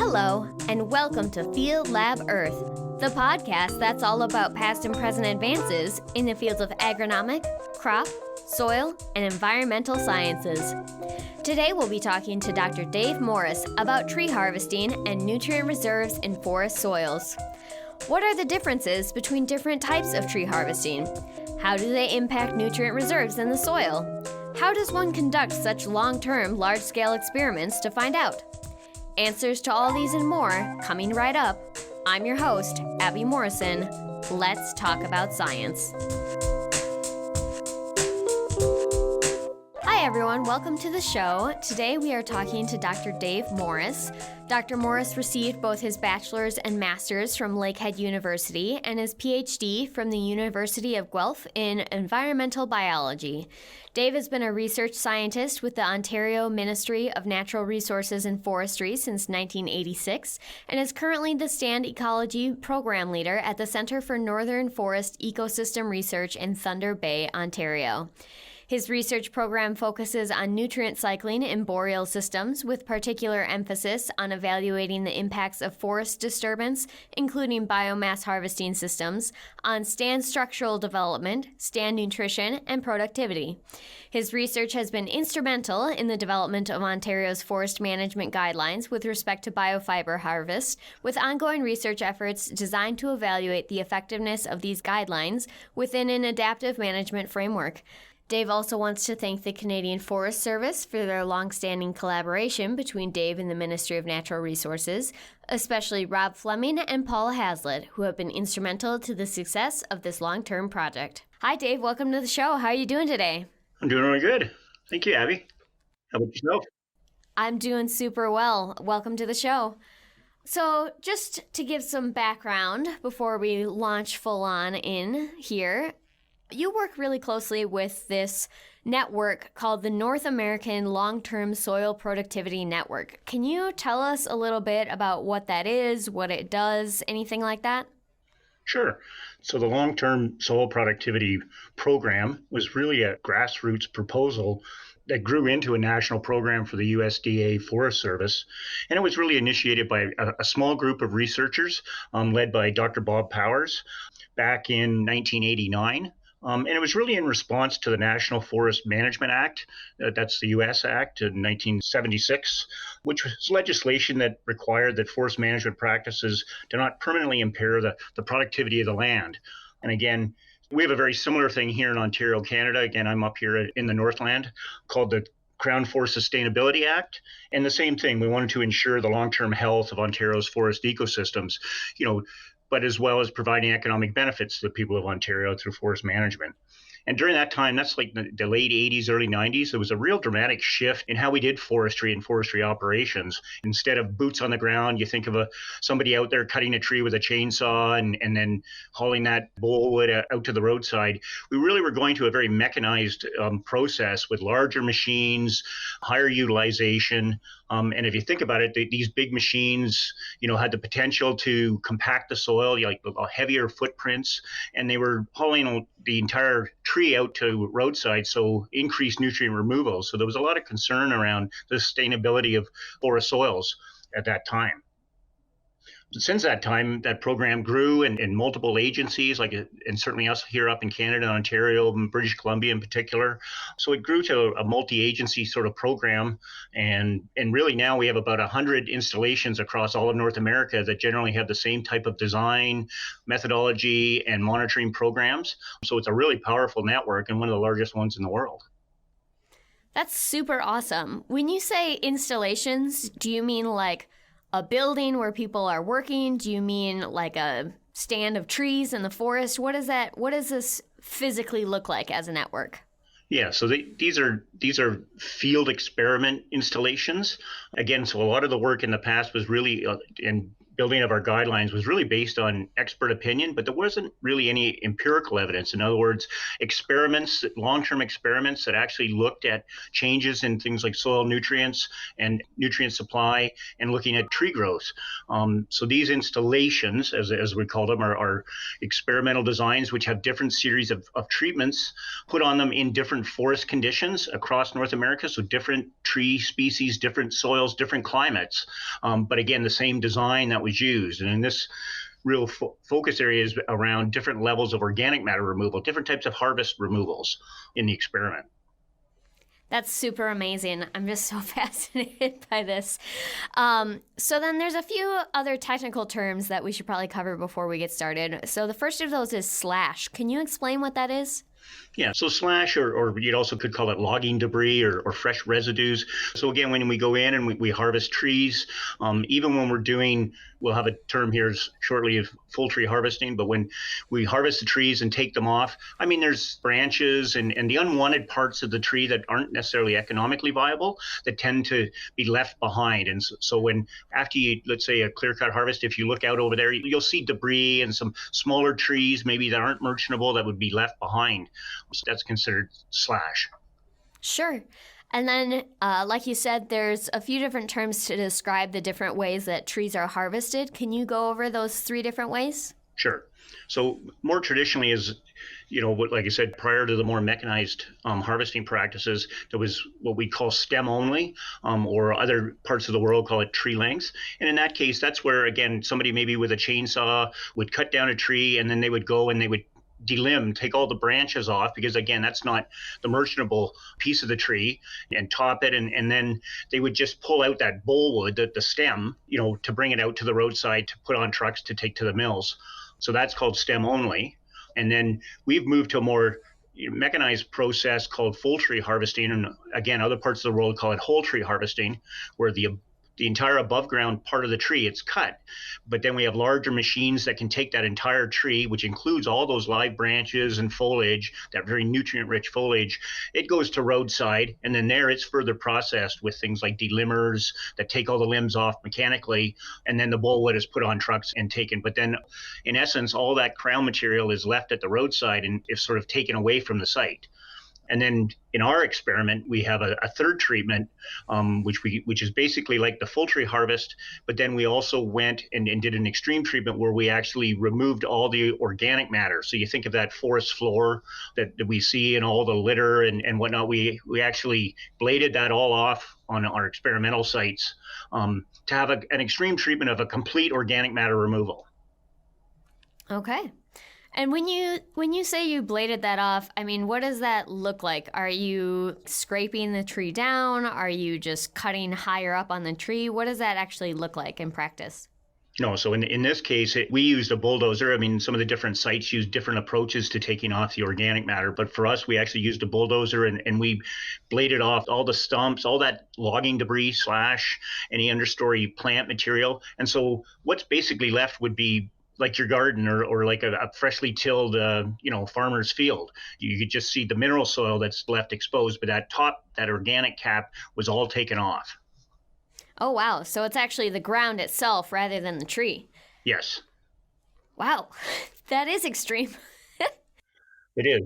Hello, and welcome to Field Lab Earth, the podcast that's all about past and present advances in the fields of agronomic, crop, soil, and environmental sciences. Today we'll be talking to Dr. Dave Morris about tree harvesting and nutrient reserves in forest soils. What are the differences between different types of tree harvesting? How do they impact nutrient reserves in the soil? How does one conduct such long-term, large-scale experiments to find out? Answers to all these and more coming right up. I'm your host, Abby Morrison. Let's talk about science. Hi everyone, welcome to the show. Today we are talking to Dr. Dave Morris. Dr. Morris received both his bachelor's and master's from Lakehead University and his PhD from the University of Guelph in environmental biology. Dave has been a research scientist with the Ontario Ministry of Natural Resources and Forestry since 1986 and is currently the Stand Ecology Program Leader at the Centre for Northern Forest Ecosystem Research in Thunder Bay, Ontario. His research program focuses on nutrient cycling in boreal systems, with particular emphasis on evaluating the impacts of forest disturbance, including biomass harvesting systems, on stand structural development, stand nutrition, and productivity. His research has been instrumental in the development of Ontario's forest management guidelines with respect to biofiber harvest, with ongoing research efforts designed to evaluate the effectiveness of these guidelines within an adaptive management framework. Dave also wants to thank the Canadian Forest Service for their long-standing collaboration between Dave and the Ministry of Natural Resources, especially Rob Fleming and Paula Hazlitt, who have been instrumental to the success of this long-term project. Hi, Dave. Welcome to the show. How are you doing today? I'm doing really good. Thank you, Abby. How about yourself? I'm doing super well. Welcome to the show. So just to give some background before we launch full-on in here, you work really closely with this network called the North American Long-Term Soil Productivity Network. Can you tell us a little bit about what that is, what it does, anything like that? Sure. So the Long-Term Soil Productivity Program was really a grassroots proposal that grew into a national program for the USDA Forest Service. And it was really initiated by a small group of researchers led by Dr. Bob Powers back in 1989. And it was really in response to the National Forest Management Act, that's the U.S. Act in 1976, which was legislation that required that forest management practices do not permanently impair the productivity of the land. And again, we have a very similar thing here in Ontario, Canada. Again, I'm up here in the Northland, called the Crown Forest Sustainability Act. And the same thing, we wanted to ensure the long-term health of Ontario's forest ecosystems, but as well as providing economic benefits to the people of Ontario through forest management. And during that time, that's like the late 80s, early 90s, there was a real dramatic shift in how we did forestry and forestry operations. Instead of boots on the ground, you think of somebody out there cutting a tree with a chainsaw and then hauling that bolewood out to the roadside. We really were going to a very mechanized process with larger machines, higher utilization. And if you think about it, these big machines, had the potential to compact the soil, like heavier footprints, and they were hauling the entire tree out to roadside, so increased nutrient removal. So there was a lot of concern around the sustainability of forest soils at that time. Since that time, that program grew in multiple agencies, and certainly us here up in Canada, Ontario, and British Columbia in particular. So it grew to a multi-agency sort of program. And really now we have about 100 installations across all of North America that generally have the same type of design, methodology, and monitoring programs. So it's a really powerful network and one of the largest ones in the world. That's super awesome. When you say installations, do you mean like a building where people are working? Do you mean like a stand of trees in the forest? What does this physically look like as a network? Yeah, so these are field experiment installations. Again, so a lot of the work in the past was really building of our guidelines was really based on expert opinion, but there wasn't really any empirical evidence. In other words, experiments, long-term experiments that actually looked at changes in things like soil nutrients and nutrient supply and looking at tree growth. So these installations, as we call them, are experimental designs which have different series of treatments put on them in different forest conditions across North America. So different tree species, different soils, different climates. But again, the same design that was used. And in this real focus area is around different levels of organic matter removal, different types of harvest removals in the experiment. That's super amazing. I'm just so fascinated by this. So then there's a few other technical terms that we should probably cover before we get started. So the first of those is slash. Can you explain what that is? Yeah, so slash, or you also could call it logging debris or fresh residues. So again, when we go in and we harvest trees, even when we're doing, we'll have a term here shortly of full tree harvesting, but when we harvest the trees and take them off, I mean, there's branches and the unwanted parts of the tree that aren't necessarily economically viable that tend to be left behind. And so when, after you, let's say a clear-cut harvest, if you look out over there, you'll see debris and some smaller trees maybe that aren't merchantable that would be left behind. So that's considered slash. Sure. And then, like you said, there's a few different terms to describe the different ways that trees are harvested. Can you go over those 3 different ways? Sure. So more traditionally is, like I said, prior to the more mechanized harvesting practices, there was what we call stem only, or other parts of the world call it tree length. And in that case, that's where, again, somebody maybe with a chainsaw would cut down a tree and then they would go and they would delimb, take all the branches off, because again, that's not the merchantable piece of the tree, and top it. And then they would just pull out that bolewood, the stem, to bring it out to the roadside to put on trucks to take to the mills. So that's called stem only. And then we've moved to a more mechanized process called full tree harvesting. And again, other parts of the world call it whole tree harvesting, where the entire above ground part of the tree, it's cut. But then we have larger machines that can take that entire tree, which includes all those live branches and foliage, that very nutrient rich foliage. It goes to roadside, and then there it's further processed with things like delimbers that take all the limbs off mechanically, and then the bolewood is put on trucks and taken. But then in essence, all that crown material is left at the roadside and is sort of taken away from the site. And then in our experiment, we have a third treatment, which is basically like the full tree harvest. But then we also went and did an extreme treatment where we actually removed all the organic matter. So you think of that forest floor that we see in all the litter and whatnot. We actually bladed that all off on our experimental sites to have an extreme treatment of a complete organic matter removal. Okay. And when you say you bladed that off, I mean, what does that look like? Are you scraping the tree down? Are you just cutting higher up on the tree? What does that actually look like in practice? No, so in this case, we used a bulldozer. I mean, some of the different sites use different approaches to taking off the organic matter. But for us, we actually used a bulldozer and we bladed off all the stumps, all that logging debris slash any understory plant material. And so what's basically left would be like your garden or like a freshly tilled, farmer's field. You could just see the mineral soil that's left exposed, but that organic cap was all taken off. Oh, wow. So it's actually the ground itself rather than the tree. Yes. Wow. That is extreme. It is.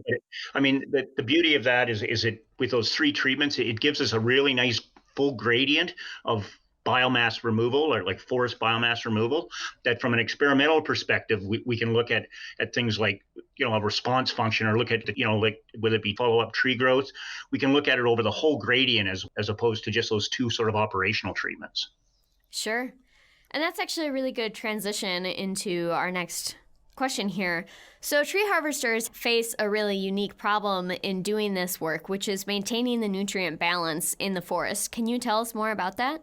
I mean, the beauty of that is it with those 3 treatments, it gives us a really nice full gradient of biomass removal, or like forest biomass removal, that from an experimental perspective, we can look at things like, a response function, or look at, like whether it be follow-up tree growth. We can look at it over the whole gradient as opposed to just those 2 sort of operational treatments. Sure. And that's actually a really good transition into our next question here. So tree harvesters face a really unique problem in doing this work, which is maintaining the nutrient balance in the forest. Can you tell us more about that?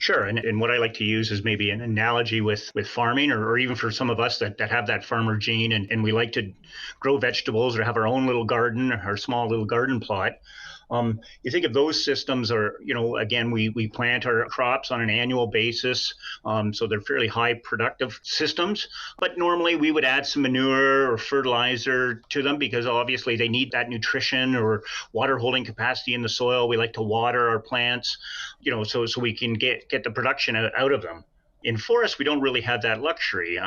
Sure. And what I like to use is maybe an analogy with farming, or even for some of us that have that farmer gene and we like to grow vegetables or have our own little garden, our small little garden plot. You think of those systems are, again, we plant our crops on an annual basis. So they're fairly high productive systems. But normally we would add some manure or fertilizer to them because obviously they need that nutrition or water holding capacity in the soil. We like to water our plants, so we can get the production out of them. In forests, we don't really have that luxury.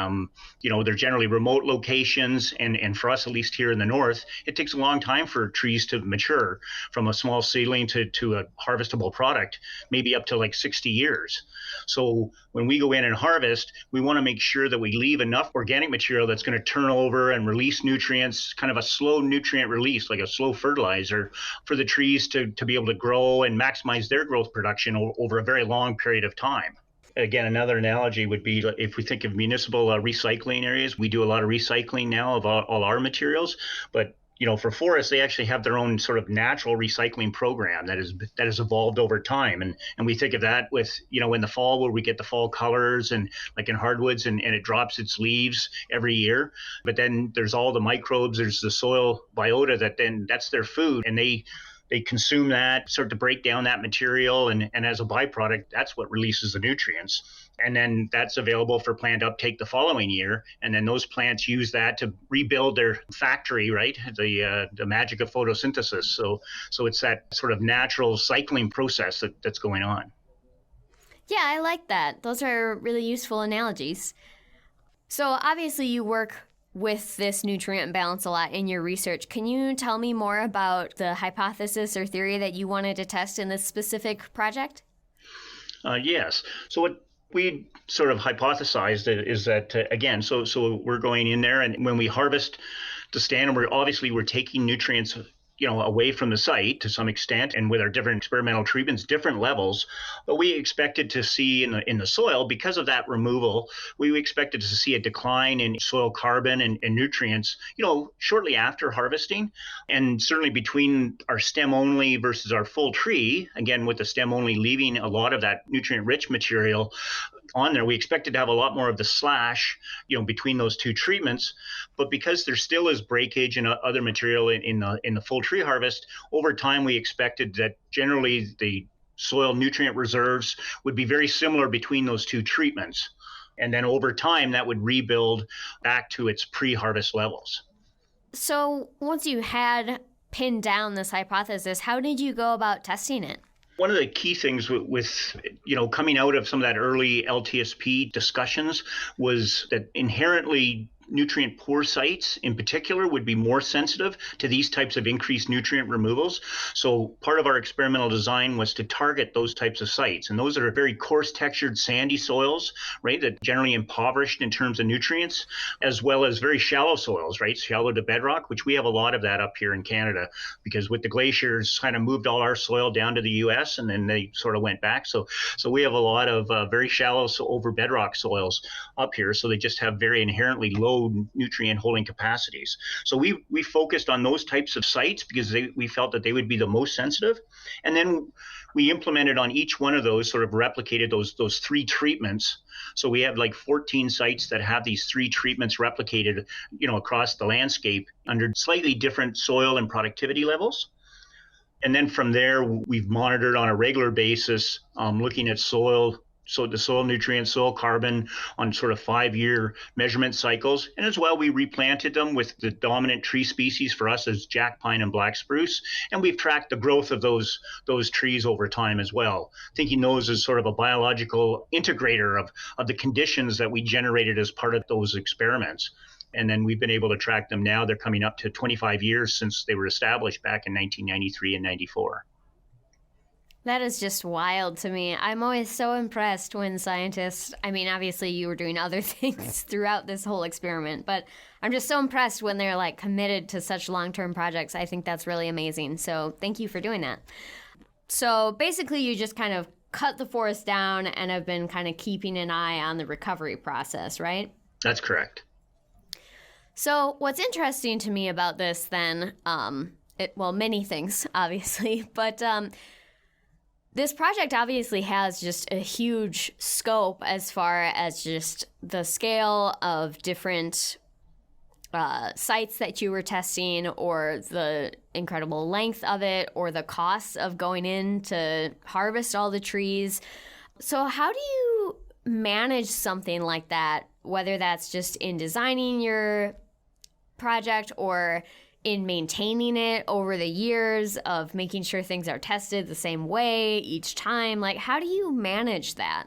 They're generally remote locations, and for us, at least here in the north, it takes a long time for trees to mature from a small seedling to a harvestable product, maybe up to like 60 years. So when we go in and harvest, we want to make sure that we leave enough organic material that's going to turn over and release nutrients, kind of a slow nutrient release, like a slow fertilizer, for the trees to be able to grow and maximize their growth production over a very long period of time. Again, another analogy would be if we think of municipal recycling areas, we do a lot of recycling now of all our materials, but for forests, they actually have their own sort of natural recycling program that has evolved over time. And we think of that with, in the fall where we get the fall colors and like in hardwoods and it drops its leaves every year. But then there's all the microbes, there's the soil biota that's their food. And they consume that, start to break down that material, and as a byproduct, that's what releases the nutrients. And then that's available for plant uptake the following year. And then those plants use that to rebuild their factory, right? The magic of photosynthesis. So it's that sort of natural cycling process that's going on. Yeah, I like that. Those are really useful analogies. So obviously you work with this nutrient balance a lot in your research. Can you tell me more about the hypothesis or theory that you wanted to test in this specific project? Yes. So what we sort of hypothesized is that, again, so we're going in there, and when we harvest the stand, we're taking nutrients away from the site to some extent, and with our different experimental treatments, different levels. But we expected to see in the soil, because of that removal, we expected to see a decline in soil carbon and nutrients, shortly after harvesting. And certainly between our stem only versus our full tree, again, with the stem only leaving a lot of that nutrient rich material on there, we expected to have a lot more of the slash, between those two treatments. But because there still is breakage and other material in the full tree harvest, over time we expected that generally the soil nutrient reserves would be very similar between those two treatments. And then over time that would rebuild back to its pre-harvest levels. So once you had pinned down this hypothesis, how did you go about testing it? One of the key things with coming out of some of that early LTSP discussions was that inherently nutrient poor sites in particular would be more sensitive to these types of increased nutrient removals. So part of our experimental design was to target those types of sites. And those are very coarse textured sandy soils, right, that generally impoverished in terms of nutrients, as well as very shallow soils, right, shallow to bedrock, which we have a lot of that up here in Canada, because with the glaciers kind of moved all our soil down to the US and then they sort of went back. So we have a lot of very shallow over bedrock soils up here. So they just have very inherently low nutrient holding capacities. So we focused on those types of sites because we felt that they would be the most sensitive. And then we implemented on each one of those, sort of replicated those three treatments. So we have like 14 sites that have these three treatments replicated, across the landscape under slightly different soil and productivity levels. And then from there, we've monitored on a regular basis, looking at soil, so the soil nutrients, soil carbon on sort of 5-year measurement cycles. And as well, we replanted them with the dominant tree species for us as jack pine and black spruce. And we've tracked the growth of those trees over time as well, thinking those as sort of a biological integrator of the conditions that we generated as part of those experiments. And then we've been able to track them now. They're coming up to 25 years since they were established back in 1993 and 94. That is just wild to me. I'm always so impressed when scientists, obviously you were doing other things throughout this whole experiment, but I'm just so impressed when they're like committed to such long-term projects. I think that's really amazing. So thank you for doing that. So basically you just kind of cut the forest down and have been kind of keeping an eye on the recovery process, right? That's correct. So what's interesting to me about this then, many things, obviously, but this project obviously has just a huge scope as far as just the scale of different sites that you were testing, or the incredible length of it, or the costs of going in to harvest all the trees. So how do you manage something like that, whether that's just in designing your project or in maintaining it over the years of making sure things are tested the same way each time? Like, how do you manage that?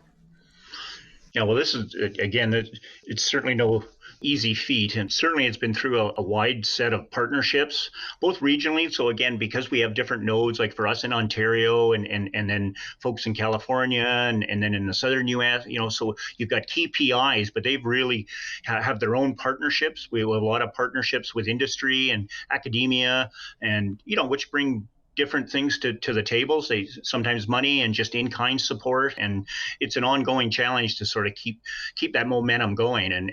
Yeah, well, this is, again, it's certainly no easy feat. And certainly it's been through a wide set of partnerships, both regionally. So, again, because we have different nodes, like for us in Ontario and then folks in California and then in the southern US, so you've got key PIs, but they've really have their own partnerships. We have a lot of partnerships with industry and academia, and, which bring different things to the table, say sometimes money and just in-kind support. And it's an ongoing challenge to sort of keep that momentum going. And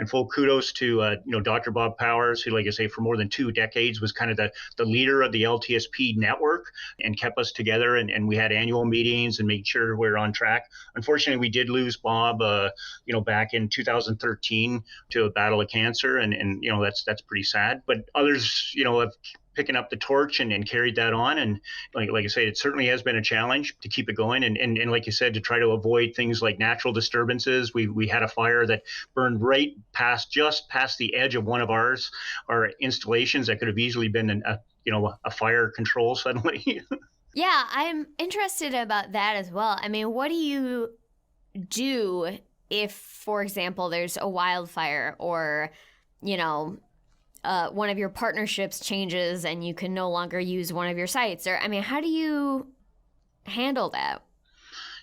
full kudos to Dr. Bob Powers, who, like I say, for more than 2 decades was kind of the leader of the LTSP network and kept us together. And we had annual meetings and made sure we're on track. Unfortunately, we did lose Bob, back in 2013 to a battle of cancer, and that's pretty sad. But others, have picking up the torch and carried that on. And like I say, it certainly has been a challenge to keep it going. And like you said, to try to avoid things like natural disturbances. We had a fire that burned right just past the edge of one of our installations that could have easily been a fire control suddenly. Yeah, I'm interested about that as well. I mean, what do you do if, for example, there's a wildfire or, one of your partnerships changes and you can no longer use one of your sites? Or, I mean, how do you handle that?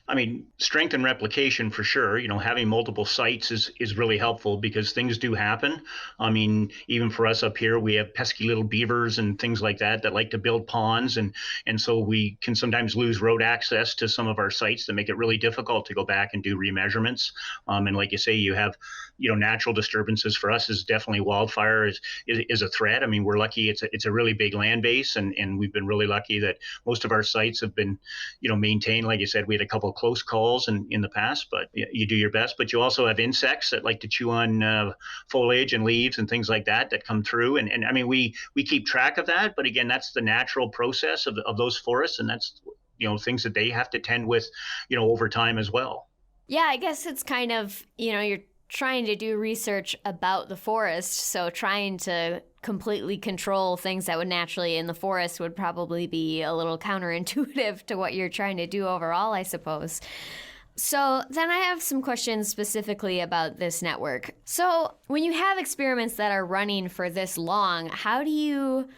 I mean, strength and replication for sure. Having multiple sites is really helpful because things do happen. I mean, even for us up here, we have pesky little beavers and things like that like to build ponds. And so we can sometimes lose road access to some of our sites that make it really difficult to go back and do remeasurements. And like you say, you have, natural disturbances. For us is definitely wildfire is a threat. I mean, we're lucky it's a really big land base, and we've been really lucky that most of our sites have been, maintained. Like you said, we had a couple of close calls in the past, but you do your best. But you also have insects that like to chew on foliage and leaves and things like that come through. And I mean, we keep track of that. But again, that's the natural process of those forests. And that's, things that they have to tend with, over time as well. Yeah, I guess it's kind of, you're trying to do research about the forest. So trying to completely control things that would naturally in the forest would probably be a little counterintuitive to what you're trying to do overall, I suppose. So then I have some questions specifically about this network. So when you have experiments that are running for this long, how do you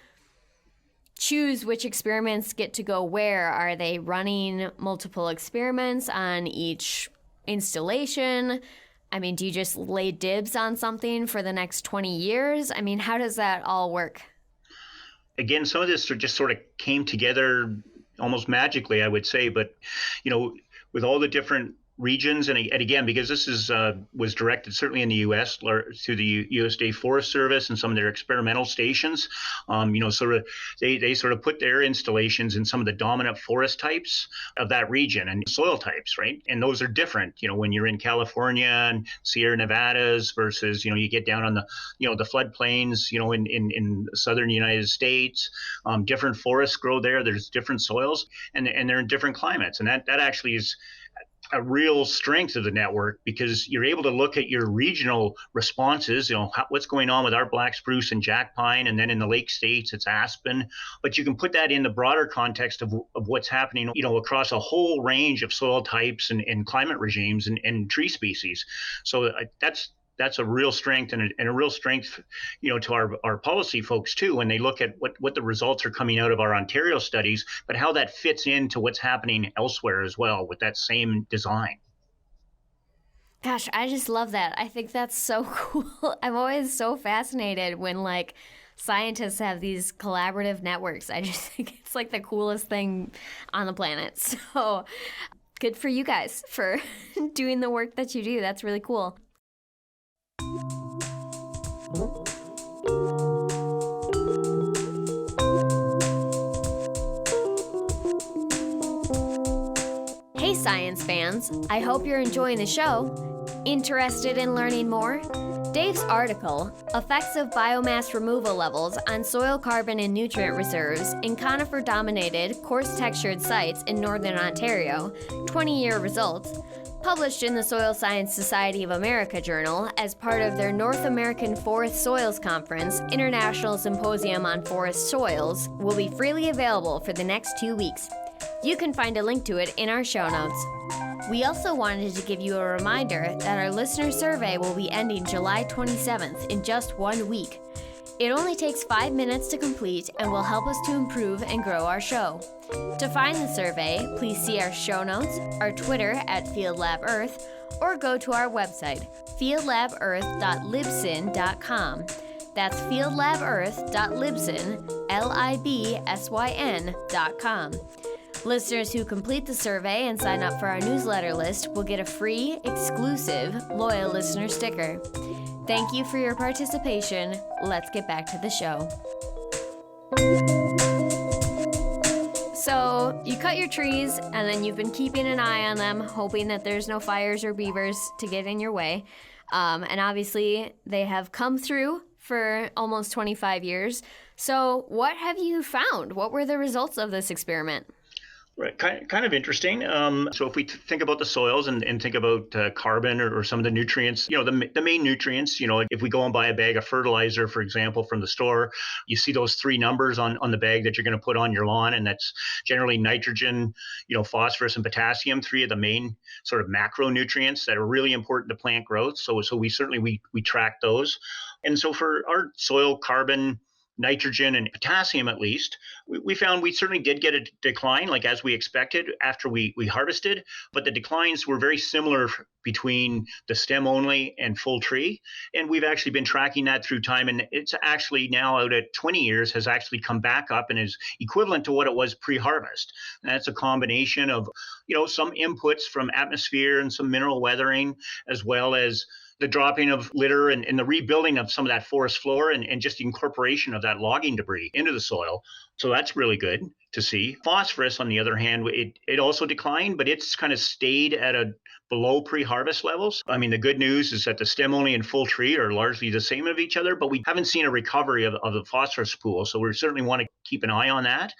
choose which experiments get to go where? Are they running multiple experiments on each installation? I mean, do you just lay dibs on something for the next 20 years? I mean, how does that all work? Again, some of this just sort of came together almost magically, I would say. But, with all the different regions, and again, because this was directed certainly in the U.S. through the USDA Forest Service and some of their experimental stations, sort of they sort of put their installations in some of the dominant forest types of that region and soil types, right? And those are different, when you're in California and Sierra Nevadas versus, you get down on the, the floodplains, in the southern United States, different forests grow there. There's different soils, and they're in different climates, and that actually is a real strength of the network, because you're able to look at your regional responses, what's going on with our black spruce and jack pine, and then in the lake states it's aspen, but you can put that in the broader context of what's happening, across a whole range of soil types and climate regimes and tree species. So that's a real strength and a real strength, to our policy folks too, when they look at what the results are coming out of our Ontario studies, but how that fits into what's happening elsewhere as well with that same design. Gosh, I just love that. I think that's so cool. I'm always so fascinated when scientists have these collaborative networks. I just think it's the coolest thing on the planet. So good for you guys for doing the work that you do. That's really cool. Hey science fans, I hope you're enjoying the show. Interested in learning more? Dave's article, Effects of Biomass Removal Levels on Soil Carbon and Nutrient Reserves in Conifer-Dominated, Coarse-Textured Sites in Northern Ontario, 20-year results, published in the Soil Science Society of America Journal as part of their North American Forest Soils Conference International Symposium on Forest Soils, will be freely available for the next 2 weeks. You can find a link to it in our show notes. We also wanted to give you a reminder that our listener survey will be ending July 27th in just 1 week. It only takes 5 minutes to complete and will help us to improve and grow our show. To find the survey, please see our show notes, our Twitter at FieldLabEarth, or go to our website, fieldlabearth.libsyn.com. That's fieldlabearth.libsyn.com. Listeners who complete the survey and sign up for our newsletter list will get a free, exclusive, loyal listener sticker. Thank you for your participation. Let's get back to the show. So, you cut your trees, and then you've been keeping an eye on them, hoping that there's no fires or beavers to get in your way. And obviously, they have come through for almost 25 years. So, what have you found? What were the results of this experiment? Right, kind of interesting. So if we think about the soils and think about carbon or some of the nutrients, the main nutrients, if we go and buy a bag of fertilizer, for example, from the store, you see those three numbers on the bag that you're going to put on your lawn, and that's generally nitrogen, phosphorus and potassium, three of the main sort of macronutrients that are really important to plant growth. So we certainly we track those. And so for our soil carbon, nitrogen and potassium, at least, we found we certainly did get a decline, like as we expected after we harvested, but the declines were very similar between the stem only and full tree. And we've actually been tracking that through time. And it's actually now out at 20 years has actually come back up and is equivalent to what it was pre-harvest. And that's a combination of, some inputs from atmosphere and some mineral weathering, as well as the dropping of litter and the rebuilding of some of that forest floor and just the incorporation of that logging debris into the soil. So that's really good to see. Phosphorus, on the other hand, it also declined, but it's kind of stayed at a below pre-harvest levels. I mean, the good news is that the stem only and full tree are largely the same of each other, but we haven't seen a recovery of the phosphorus pool. So we certainly want to keep an eye on that.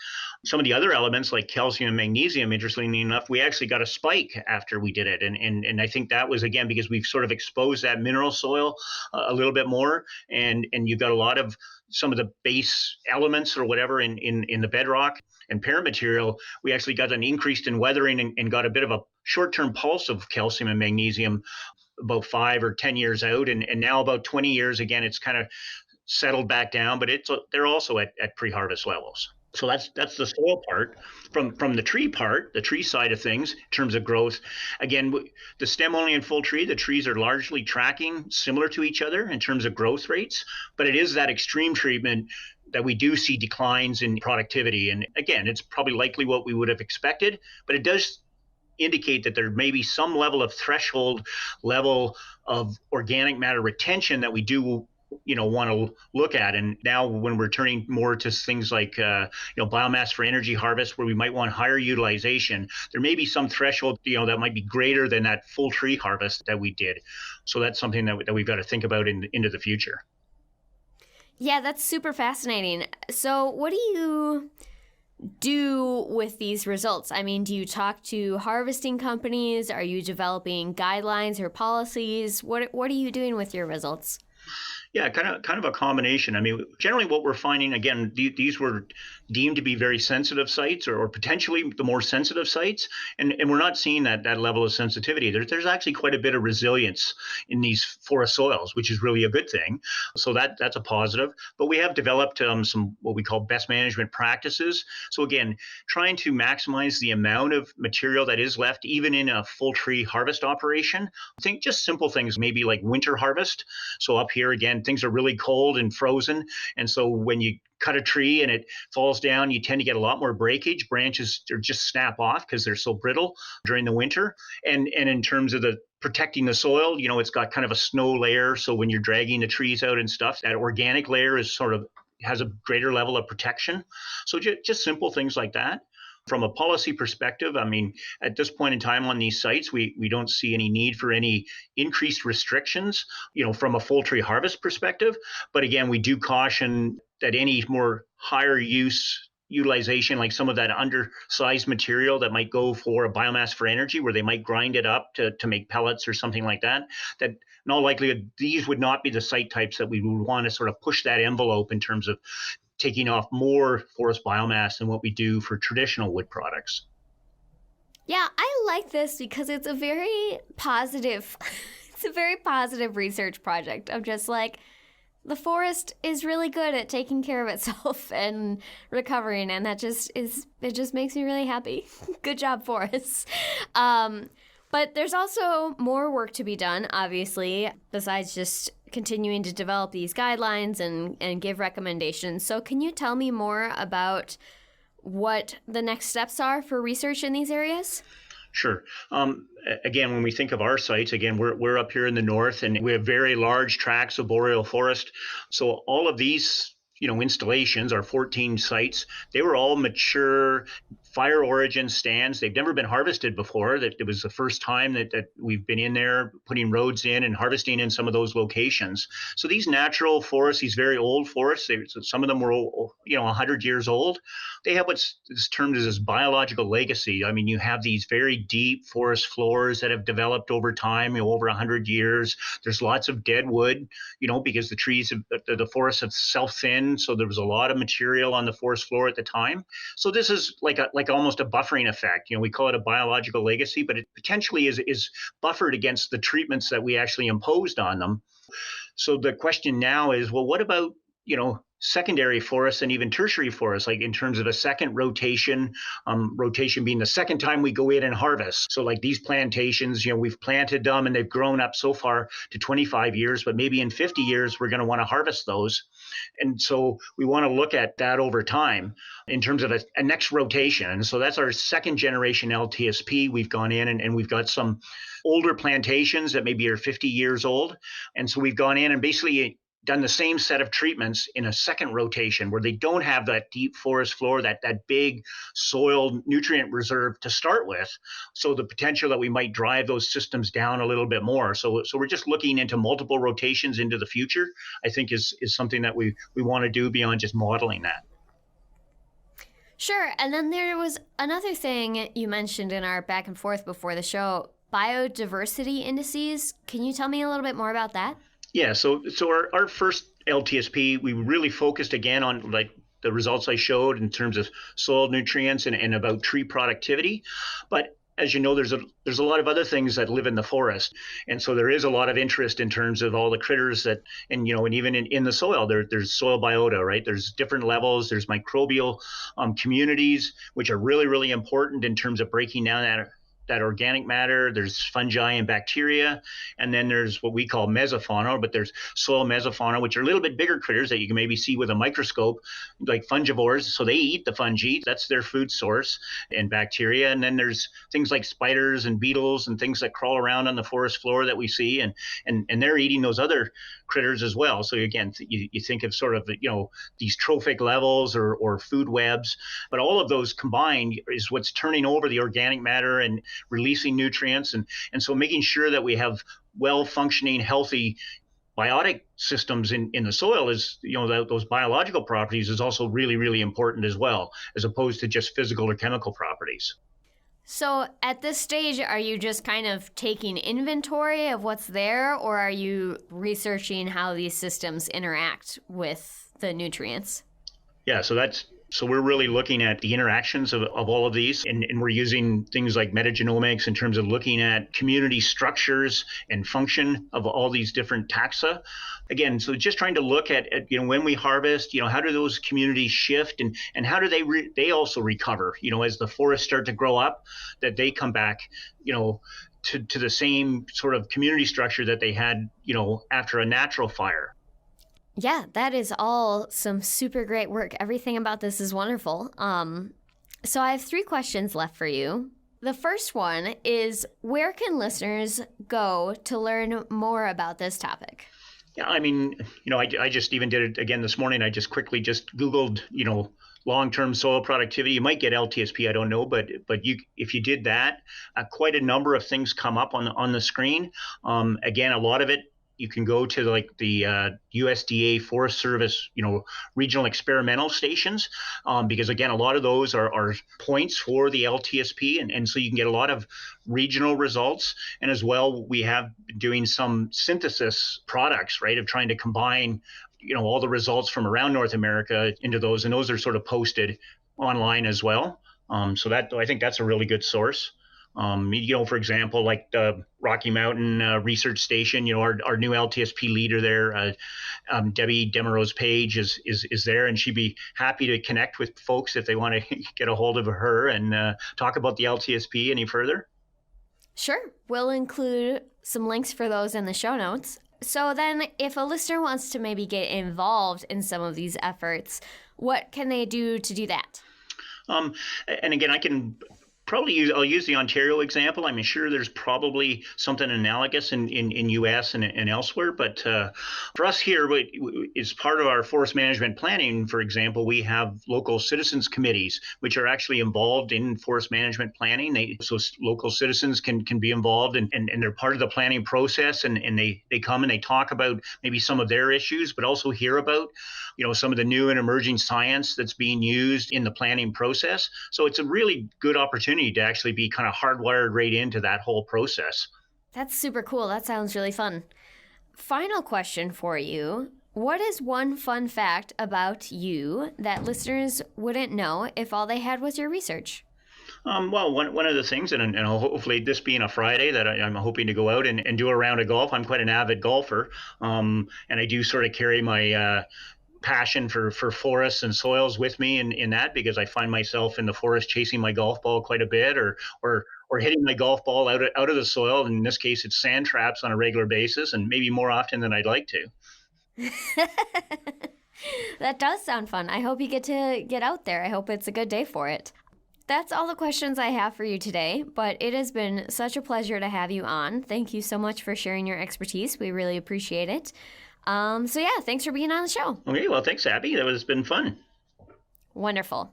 Some of the other elements like calcium and magnesium, interestingly enough, we actually got a spike after we did it. And I think that was, again, because we've sort of exposed that mineral soil a little bit more. And you've got a lot of some of the base elements or whatever in the bedrock and parent material. We actually got an increase in weathering and got a bit of a short-term pulse of calcium and magnesium about 5 or 10 years out. And now about 20 years, again, it's kind of settled back down, but they're also at pre-harvest levels. So that's the soil part. From the tree part, the tree side of things, in terms of growth, again, the stem only and full tree, the trees are largely tracking similar to each other in terms of growth rates, but it is that extreme treatment that we do see declines in productivity. And again, it's probably likely what we would have expected, but it does indicate that there may be some level of threshold level of organic matter retention that we do want to look at. And now when we're turning more to things like biomass for energy harvest, where we might want higher utilization, there may be some threshold that might be greater than that full tree harvest that we did. So that's something that we've got to think about into the future. Yeah, that's super fascinating. So what do you do with these results? I mean, do you talk to harvesting companies? Are you developing guidelines or policies? What are you doing with your results? Yeah, kind of a combination. I mean, generally what we're finding, again, these were deemed to be very sensitive sites or potentially the more sensitive sites. And we're not seeing that level of sensitivity. There's actually quite a bit of resilience in these forest soils, which is really a good thing. So that's a positive. But we have developed some what we call best management practices. So again, trying to maximize the amount of material that is left, even in a full tree harvest operation. I think just simple things, maybe like winter harvest. So up here, again, things are really cold and frozen. And so when you cut a tree and it falls down, you tend to get a lot more breakage. Branches just snap off because they're so brittle during the winter. And in terms of the protecting the soil, it's got kind of a snow layer. So when you're dragging the trees out and stuff, that organic layer is sort of has a greater level of protection. So just simple things like that. From a policy perspective, I mean, at this point in time on these sites, we don't see any need for any increased restrictions, from a full tree harvest perspective. But again, we do caution that any more higher utilization, like some of that undersized material that might go for a biomass for energy, where they might grind it up to make pellets or something like that, that in all likelihood, these would not be the site types that we would want to sort of push that envelope in terms of taking off more forest biomass than what we do for traditional wood products. Yeah, I like this because it's a very positive it's a very positive research project. I'm just like, the forest is really good at taking care of itself and recovering, and it just makes me really happy. Good job, forest. But there's also more work to be done, obviously, besides just continuing to develop these guidelines and give recommendations. So can you tell me more about what the next steps are for research in these areas? Sure. Again, when we think of our sites, again, we're up here in the north, and we have very large tracts of boreal forest. So all of these, installations, our 14 sites, they were all mature fire origin stands. They've never been harvested before. That it was the first time that we've been in there putting roads in and harvesting in some of those locations. So these natural forests, these very old forests, some of them were 100 years old. They have what's termed as this biological legacy. I mean, you have these very deep forest floors that have developed over time, over 100 years. There's lots of dead wood, because the forests have self-thinned, so there was a lot of material on the forest floor at the time. So this is like almost a buffering effect. We call it a biological legacy, but it potentially is buffered against the treatments that we actually imposed on them. So the question now is, well, what about, secondary forests and even tertiary forests, like in terms of a second rotation, rotation being the second time we go in and harvest. So like these plantations, we've planted them and they've grown up so far to 25 years, but maybe in 50 years, we're going to want to harvest those. And so we want to look at that over time in terms of a next rotation. And so that's our second generation LTSP. We've gone in and we've got some older plantations that maybe are 50 years old. And so we've gone in and basically done the same set of treatments in a second rotation where they don't have that deep forest floor, that big soil nutrient reserve to start with. So the potential that we might drive those systems down a little bit more. So we're just looking into multiple rotations into the future, I think is something that we want to do beyond just modeling that. Sure. And then there was another thing you mentioned in our back and forth before the show, biodiversity indices. Can you tell me a little bit more about that? Yeah, so our first LTSP, we really focused again on like the results I showed in terms of soil nutrients and about tree productivity. But as you know, there's a lot of other things that live in the forest. And so there is a lot of interest in terms of all the critters that, and even in the soil, there's soil biota, right? There's different levels. There's microbial communities, which are really, really important in terms of breaking down that organic matter. There's fungi and bacteria, and then there's what we call mesofauna, but there's soil mesofauna, which are a little bit bigger critters that you can maybe see with a microscope, like fungivores. So they eat the fungi, that's their food source, and bacteria. And then there's things like spiders and beetles and things that crawl around on the forest floor that we see, and they're eating those other critters as well. So again, you think of sort of these trophic levels or food webs, but all of those combined is what's turning over the organic matter and releasing nutrients, and so making sure that we have well-functioning, healthy biotic systems in the soil is, those biological properties is also really, really important as well, as opposed to just physical or chemical properties. So at this stage, are you just kind of taking inventory of what's there, or are you researching how these systems interact with the nutrients? Yeah, so we're really looking at the interactions of all of these, and we're using things like metagenomics in terms of looking at community structures and function of all these different taxa. Again, so just trying to look at when we harvest, how do those communities shift, and how do they also recover, as the forests start to grow up, that they come back, to the same sort of community structure that they had, after a natural fire. Yeah, that is all some super great work. Everything about this is wonderful. So I have 3 questions left for you. The first one is, where can listeners go to learn more about this topic? Yeah, I mean, I just even did it again this morning. I just quickly just Googled, long-term soil productivity. You might get LTSP, I don't know, but if you did that, quite a number of things come up on the screen. Again, a lot of it, you can go to like the USDA Forest Service, regional experimental stations, because again, a lot of those are points for the LTSP, and so you can get a lot of regional results. And as well, we have been doing some synthesis products, right, of trying to combine, all the results from around North America into those, and those are sort of posted online as well. So that, I think that's a really good source. For example, like the Rocky Mountain Research Station, our new LTSP leader there, Debbie Demerose Page is there, and she'd be happy to connect with folks if they want to get a hold of her and talk about the LTSP any further. Sure. We'll include some links for those in the show notes. So then if a listener wants to maybe get involved in some of these efforts, what can they do to do that? And again, I'll use the Ontario example. I'm sure there's probably something analogous in US and elsewhere, but for us here, as part of our forest management planning, for example, we have local citizens committees, which are actually involved in forest management planning. So local citizens can be involved and they're part of the planning process, and they come and they talk about maybe some of their issues, but also hear about some of the new and emerging science that's being used in the planning process. So it's a really good opportunity to actually be kind of hardwired right into that whole process. That's super cool. That sounds really fun. Final question for you. What is one fun fact about you that listeners wouldn't know if all they had was your research? Well, one of the things, and hopefully this being a Friday, that I'm hoping to go out and do a round of golf. I'm quite an avid golfer, and I do sort of carry my passion for forests and soils with me in that, because I find myself in the forest chasing my golf ball quite a bit, or hitting my golf ball out of the soil. In this case, it's sand traps on a regular basis, and maybe more often than I'd like to. That does sound fun. I hope you get out there. I hope it's a good day for it. That's all the questions I have for you today, but it has been such a pleasure to have you on. Thank you so much for sharing your expertise. We really appreciate it. So yeah, thanks for being on the show. Okay, well, thanks, Abby. That has been fun. Wonderful.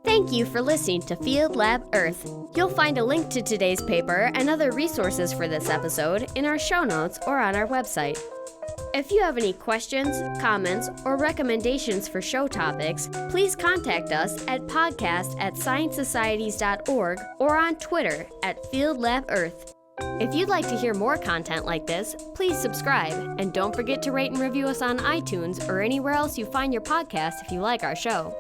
Thank you for listening to Field Lab Earth. You'll find a link to today's paper and other resources for this episode in our show notes or on our website. If you have any questions, comments, or recommendations for show topics, please contact us at podcast@sciencesocieties.org or on Twitter @FieldLabEarth. If you'd like to hear more content like this, please subscribe, and don't forget to rate and review us on iTunes or anywhere else you find your podcast if you like our show.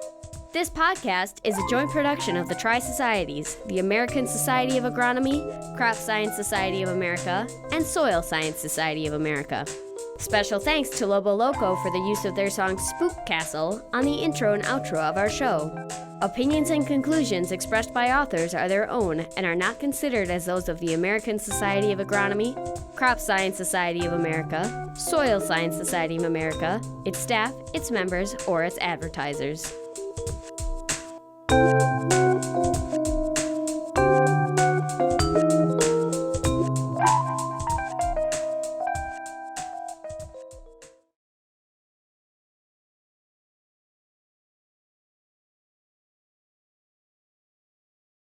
This podcast is a joint production of the Tri-Societies, the American Society of Agronomy, Crop Science Society of America, and Soil Science Society of America. Special thanks to Lobo Loco for the use of their song Spook Castle on the intro and outro of our show. Opinions and conclusions expressed by authors are their own and are not considered as those of the American Society of Agronomy, Crop Science Society of America, Soil Science Society of America, its staff, its members, or its advertisers.